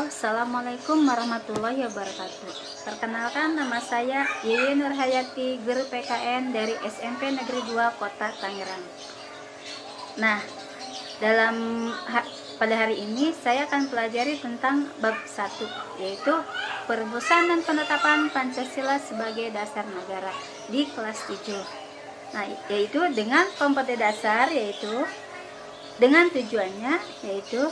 Assalamualaikum warahmatullahi wabarakatuh. Perkenalkan, nama saya Yeye Nurhayati, guru PKN dari SMP Negeri 2 Kota Tangerang. Nah, pada hari ini saya akan pelajari tentang bab 1, yaitu perumusan dan penetapan Pancasila sebagai dasar negara di kelas 7. Nah, yaitu dengan komponen dasar, yaitu dengan tujuannya, yaitu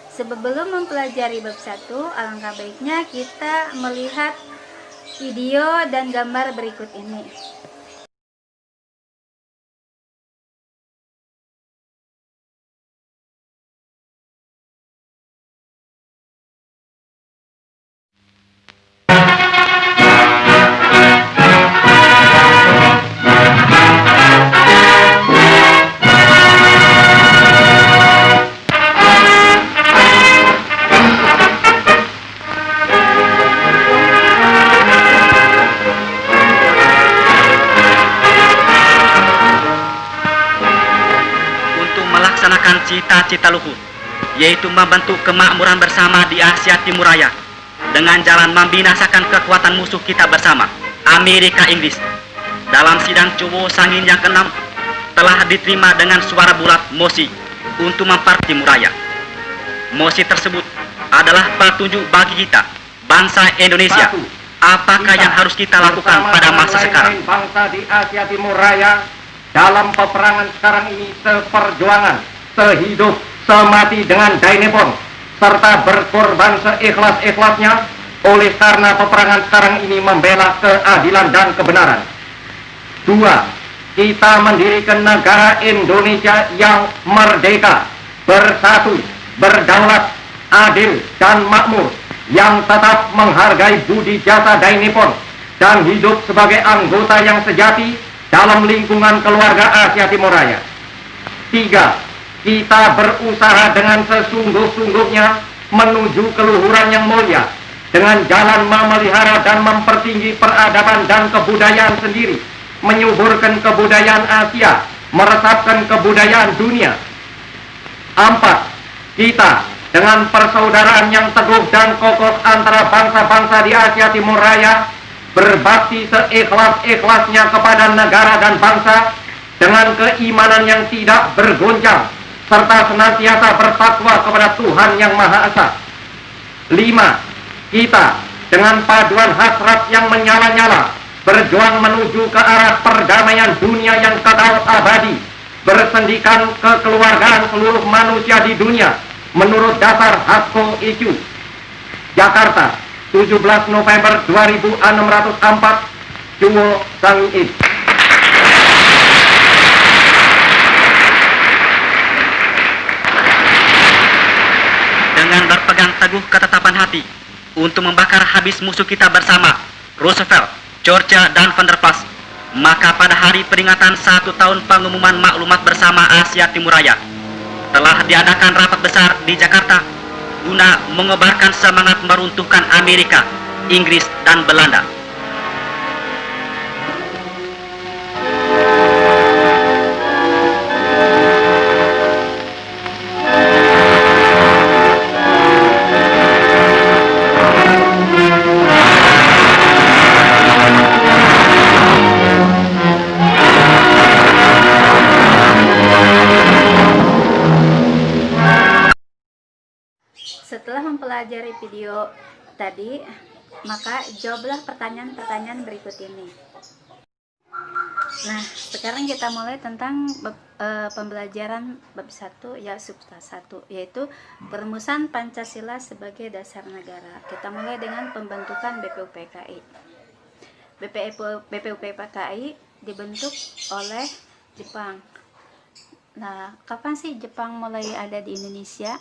sebelum mempelajari bab 1, alangkah baiknya kita melihat video dan gambar berikut ini. Cita-cita luhur, yaitu membentuk kemakmuran bersama di Asia Timur Raya dengan jalan membinasakan kekuatan musuh kita bersama, Amerika Inggris. Dalam sidang Cowo Sangin yang ke-6 telah diterima dengan suara bulat mosi untuk Timur Raya. Mosi tersebut adalah petunjuk bagi kita, bangsa Indonesia, apakah yang harus kita lakukan pada masa sekarang. Bangsa di Asia Timur Raya dalam peperangan sekarang ini seperjuangan, sehidup semati dengan Dainepon, serta berkorban seikhlas-ikhlasnya oleh karena peperangan sekarang ini membela keadilan dan kebenaran. 2. Kita mendirikan negara Indonesia yang merdeka, bersatu, berdaulat, adil, dan makmur, yang tetap menghargai budi jasa Dainepon dan hidup sebagai anggota yang sejati dalam lingkungan keluarga Asia Timur Raya. 3. Kita berusaha dengan sesungguh-sungguhnya menuju keluhuran yang mulia dengan jalan memelihara dan mempertinggi peradaban dan kebudayaan sendiri, menyuburkan kebudayaan Asia, meresapkan kebudayaan dunia. 4. Kita dengan persaudaraan yang teguh dan kokoh antara bangsa-bangsa di Asia Timur Raya berbakti seikhlas-ikhlasnya kepada negara dan bangsa dengan keimanan yang tidak bergoncang, serta senantiasa bertakwa kepada Tuhan Yang Maha Esa. 5. Kita dengan paduan hasrat yang menyala-nyala berjuang menuju ke arah perdamaian dunia yang kekal abadi, bersendikan kekeluargaan seluruh manusia di dunia menurut dasar Hasko IQ. Jakarta, 17 November 2604, Cowo Sangin. Dengan berpegang teguh ketetapan hati untuk membakar habis musuh kita bersama, Roosevelt, Georgia, dan Van der Plas, maka pada hari peringatan 1 tahun pengumuman maklumat bersama Asia Timur Raya telah diadakan rapat besar di Jakarta guna mengobarkan semangat meruntuhkan Amerika, Inggris, dan Belanda. Setelah mempelajari video tadi, maka jawablah pertanyaan-pertanyaan berikut ini. Nah, sekarang kita mulai tentang pembelajaran bab 1, ya substat 1, yaitu perumusan Pancasila sebagai dasar negara. Kita mulai dengan pembentukan BPUPKI. BPUPKI dibentuk oleh Jepang. Nah, kapan sih Jepang mulai ada di Indonesia?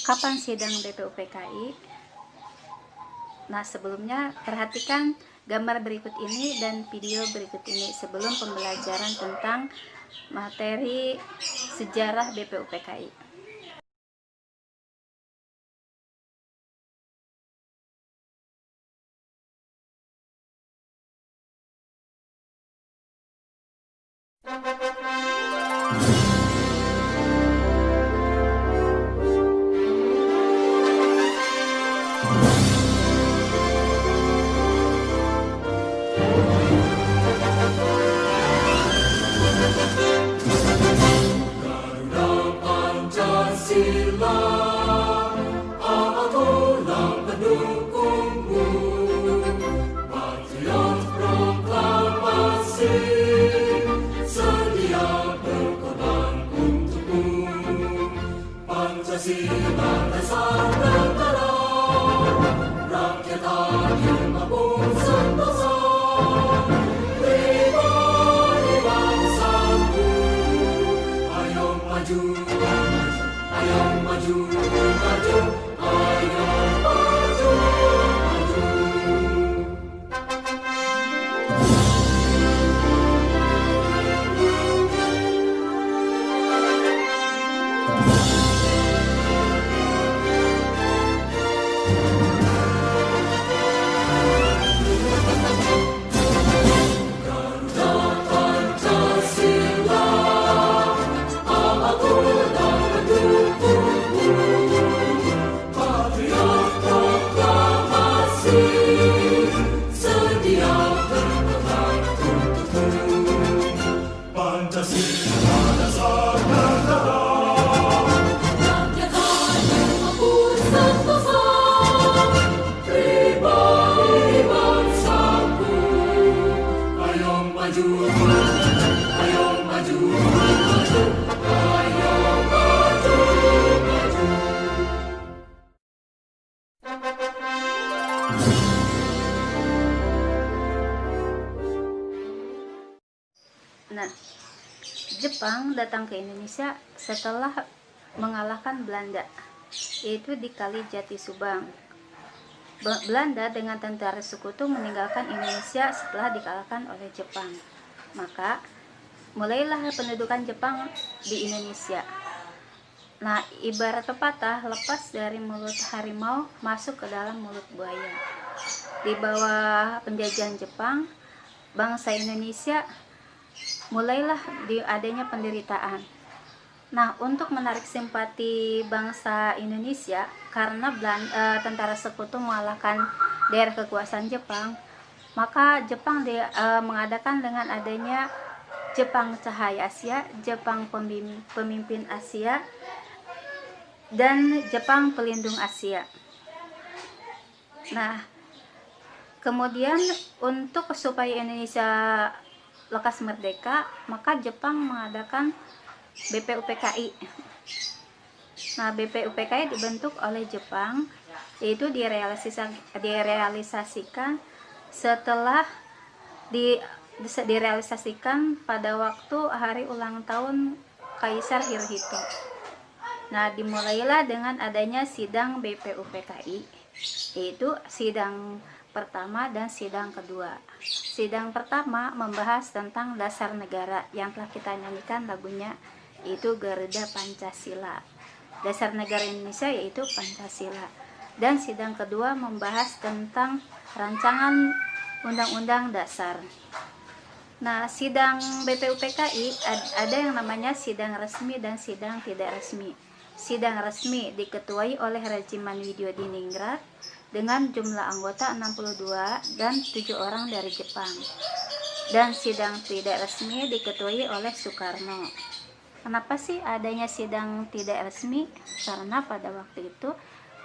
Kapan sidang BPUPKI? Nah, sebelumnya perhatikan gambar berikut ini dan video berikut ini sebelum pembelajaran tentang materi sejarah BPUPKI. Nah, Jepang datang ke Indonesia setelah mengalahkan Belanda, yaitu di Kali Jati Subang. Belanda dengan tentara sekutu meninggalkan Indonesia setelah dikalahkan oleh Jepang. Maka mulailah pendudukan Jepang di Indonesia. Nah, ibarat pepatah, lepas dari mulut harimau masuk ke dalam mulut buaya. Di bawah penjajahan Jepang, bangsa Indonesia mulailah adanya penderitaan. Nah, untuk menarik simpati bangsa Indonesia karena tentara sekutu mengalahkan daerah kekuasaan Jepang, maka Jepang mengadakan dengan adanya Jepang Cahaya Asia, Jepang Pemimpin Asia, dan Jepang Pelindung Asia. Nah, kemudian untuk supaya Indonesia lekas merdeka, maka Jepang mengadakan BPUPKI. Nah, BPUPKI dibentuk oleh Jepang, yaitu direalisasikan setelah direalisasikan pada waktu hari ulang tahun Kaisar Hirohito. Nah, dimulailah dengan adanya sidang BPUPKI, yaitu sidang pertama dan sidang kedua. Sidang pertama membahas tentang dasar negara yang telah kita nyanyikan lagunya, yaitu Garuda Pancasila. Dasar negara Indonesia yaitu Pancasila. Dan sidang kedua membahas tentang rancangan Undang-Undang Dasar. Nah, sidang BPUPKI ada yang namanya sidang resmi dan sidang tidak resmi. Sidang resmi diketuai oleh Regimen Widyodiningrat dengan jumlah anggota 62 dan 7 orang dari Jepang. Dan sidang tidak resmi diketuai oleh Soekarno. Kenapa sih adanya sidang tidak resmi? Karena pada waktu itu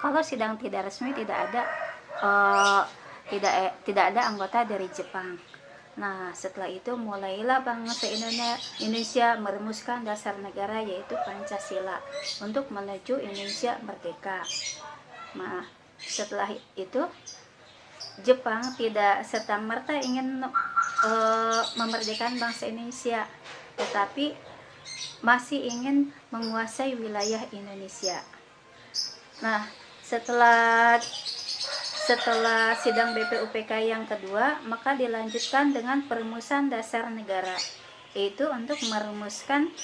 kalau sidang tidak resmi tidak ada anggota dari Jepang. Nah, setelah itu mulailah bangsa Indonesia merumuskan dasar negara yaitu Pancasila untuk menuju Indonesia merdeka. Nah, setelah itu Jepang tidak serta-merta ingin memerdekakan bangsa Indonesia, tetapi masih ingin menguasai wilayah Indonesia. Nah, setelah sidang BPUPKI yang kedua, maka dilanjutkan dengan perumusan dasar negara, yaitu untuk merumuskan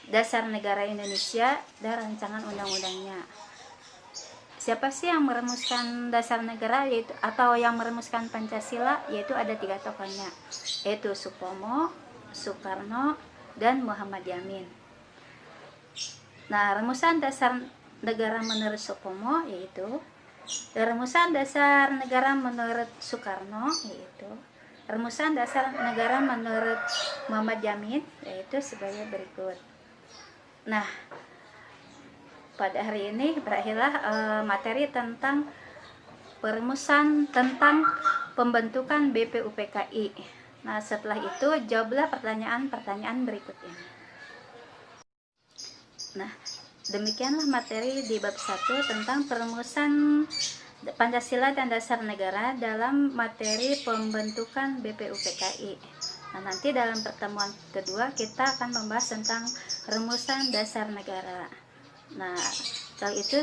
dasar negara Indonesia dan rancangan undang-undangnya. Siapa sih yang merumuskan dasar negara atau yang merumuskan Pancasila? Yaitu ada 3 tokohnya, yaitu Supomo, Soekarno, dan Muhammad Yamin. Nah, rumusan dasar negara menurut Supomo yaitu, rumusan dasar negara menurut Soekarno yaitu, rumusan dasar negara menurut Muhammad Yamin yaitu sebagai berikut. Nah, pada hari ini berakhirlah materi tentang perumusan tentang pembentukan BPUPKI. Nah, setelah itu jawablah pertanyaan-pertanyaan berikut ini. Nah, demikianlah materi di bab 1 tentang perumusan Pancasila dan dasar negara dalam materi pembentukan BPUPKI. Nah, nanti dalam pertemuan kedua kita akan membahas tentang rumusan dasar negara. Nah, setelah itu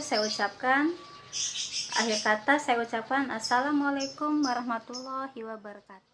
akhir kata saya ucapkan Assalamualaikum warahmatullahi wabarakatuh.